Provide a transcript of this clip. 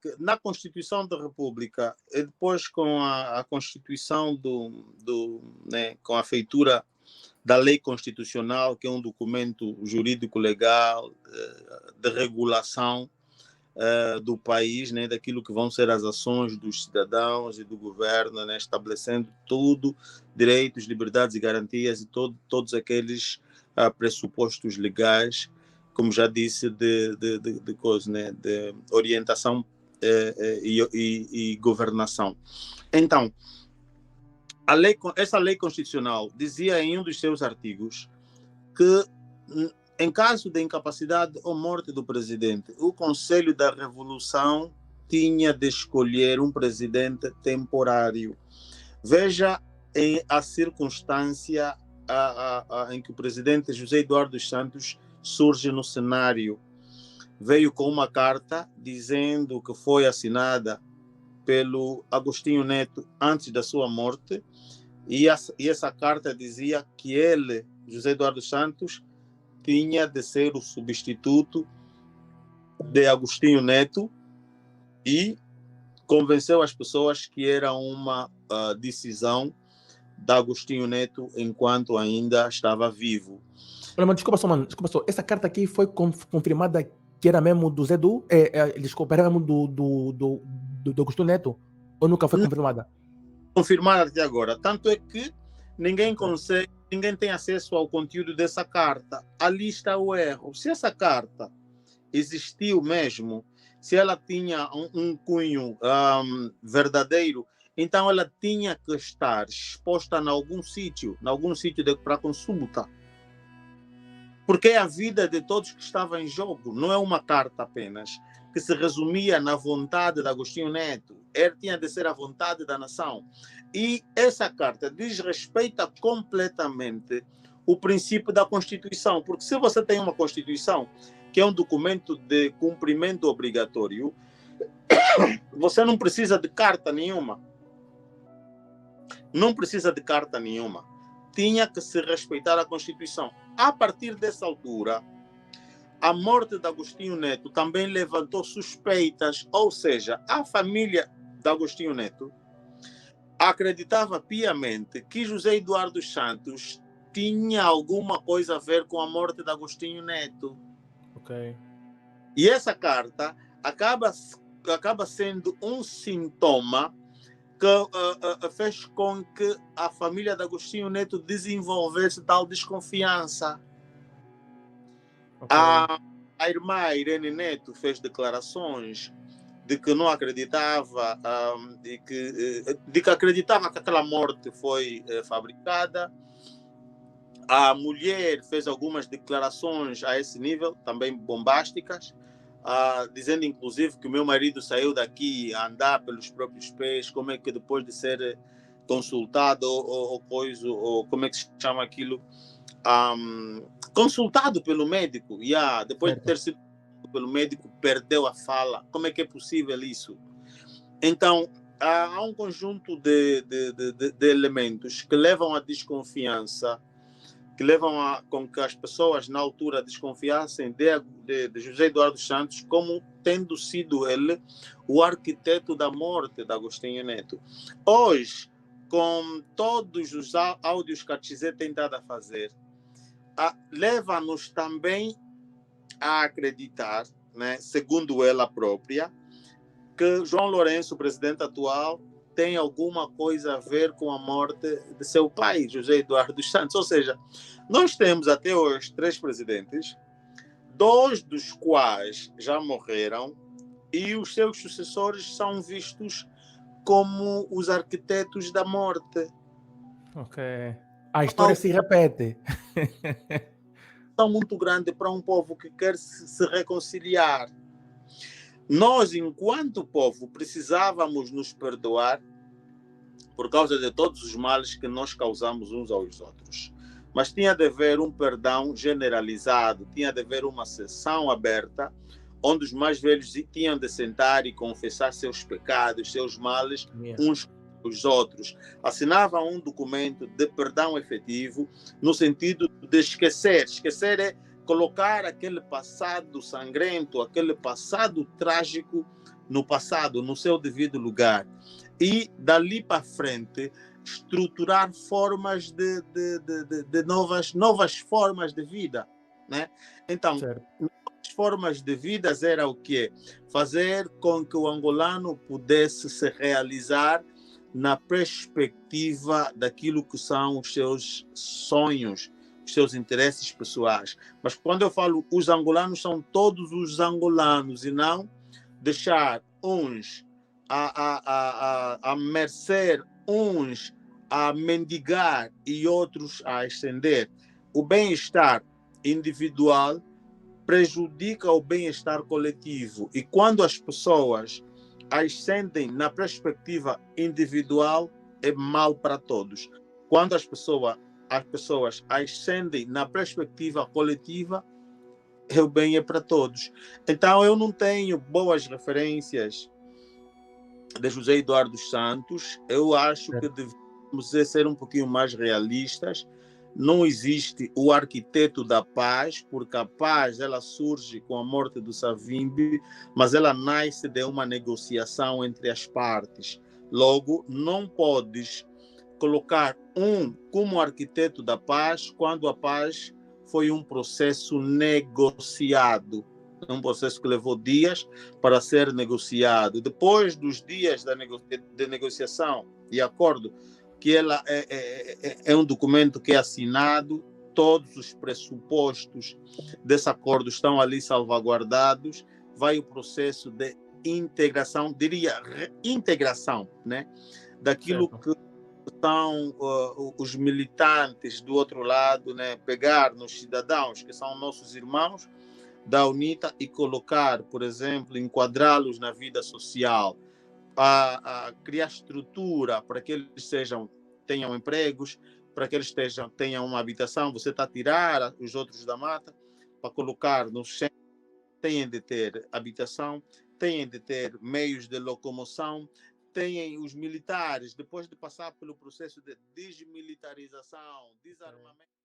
que na Constituição da República, e depois com a Constituição né, com a feitura da lei constitucional, que é um documento jurídico legal de regulação do país, né, daquilo que vão ser as ações dos cidadãos e do governo, né, estabelecendo tudo, direitos, liberdades e garantias e todos aqueles pressupostos legais, como já disse, de coisa, né, de orientação e governação. Então, essa lei constitucional dizia em um dos seus artigos que, em caso de incapacidade ou morte do presidente, o Conselho da Revolução tinha de escolher um presidente temporário. Veja a circunstância em que o presidente José Eduardo dos Santos surge no cenário. Veio com uma carta dizendo que foi assinada pelo Agostinho Neto antes da sua morte, e essa carta dizia que ele, José Eduardo Santos, tinha de ser o substituto de Agostinho Neto, e convenceu as pessoas que era uma decisão de Agostinho Neto enquanto ainda estava vivo. Olha, mano, desculpa só. Essa carta aqui foi confirmada que era mesmo do Zé desculpa, era mesmo do Agostinho Neto? Ou nunca foi confirmada? Confirmada até agora. Tanto é que ninguém tem acesso ao conteúdo dessa carta. Ali está o erro. Se essa carta existiu mesmo, se ela tinha um cunho verdadeiro, então ela tinha que estar exposta em algum sítio para consulta. Porque é a vida de todos que estava em jogo, não é uma carta apenas, que se resumia na vontade de Agostinho Neto. Tinha de ser a vontade da nação. E essa carta desrespeita completamente o princípio da Constituição, porque se você tem uma Constituição, que é um documento de cumprimento obrigatório, você não precisa de carta nenhuma. Não precisa de carta nenhuma. Tinha que se respeitar a Constituição. A partir dessa altura, a morte de Agostinho Neto também levantou suspeitas, ou seja, a família de Agostinho Neto acreditava piamente que José Eduardo dos Santos tinha alguma coisa a ver com a morte de Agostinho Neto. Ok. E essa carta acaba sendo um sintoma que fez com que a família de Agostinho Neto desenvolvesse tal desconfiança. Okay. A irmã Irene Neto fez declarações de que não acreditava, de que acreditava que aquela morte foi fabricada. A mulher fez algumas declarações a esse nível, também bombásticas, dizendo inclusive que o meu marido saiu daqui a andar pelos próprios pés, como é que depois de ser consultado ou como é que se chama aquilo, consultado pelo médico, depois de ter sido pelo médico, perdeu a fala. Como é que é possível isso? Então, há um conjunto de elementos que levam à desconfiança, que levam com que as pessoas na altura desconfiassem de José Eduardo Santos como tendo sido ele o arquiteto da morte de Agostinho Neto. Hoje, com todos os áudios que a Tizé tem dado a fazer, leva-nos também a acreditar, né, segundo ela própria, que João Lourenço, o presidente atual, tem alguma coisa a ver com a morte de seu pai, José Eduardo dos Santos. Ou seja, nós temos até hoje 3 presidentes, 2 dos quais já morreram, e os seus sucessores são vistos como os arquitetos da morte. Ok. A história se repete. Tão muito grande para um povo que quer se reconciliar. Nós, enquanto povo, precisávamos nos perdoar por causa de todos os males que nós causamos uns aos outros. Mas tinha de haver um perdão generalizado, tinha de haver uma sessão aberta, onde os mais velhos tinham de sentar e confessar seus pecados, seus males, uns com os outros. Assinavam um documento de perdão efetivo, no sentido de esquecer. Esquecer é colocar aquele passado sangrento, aquele passado trágico no passado, no seu devido lugar, e dali para frente estruturar formas de novas formas de vida, né? Então, certo. as formas de vida era o quê? Fazer com que o angolano pudesse se realizar na perspectiva daquilo que são os seus sonhos, os seus interesses pessoais. Mas quando eu falo os angolanos, são todos os angolanos, e não deixar uns a mercê, uns a mendigar e outros a ascender. O bem-estar individual prejudica o bem-estar coletivo. E quando as pessoas ascendem na perspectiva individual, é mal para todos. Quando as pessoas ascendem na perspectiva coletiva, o bem é para todos. Então, eu não tenho boas referências de José Eduardo Santos. Eu acho que devemos ser um pouquinho mais realistas. Não existe o arquiteto da paz, porque a paz ela surge com a morte do Savimbi, mas ela nasce de uma negociação entre as partes. Logo, não podes colocar um como arquiteto da paz quando a paz foi um processo negociado, um processo que levou dias para ser negociado. Depois dos dias de negociação e acordo, que ela é um documento que é assinado, todos os pressupostos desse acordo estão ali salvaguardados, vai o processo de integração, diria reintegração, né, daquilo que são os militantes do outro lado, né, pegar nos cidadãos que são nossos irmãos da UNITA e colocar, por exemplo, enquadrá-los na vida social, a criar estrutura para que eles tenham empregos, para que eles tenham uma habitação. Você está a tirar os outros da mata para colocar no centro, têm de ter habitação, têm de ter meios de locomoção, têm os militares, depois de passar pelo processo de desmilitarização, desarmamento.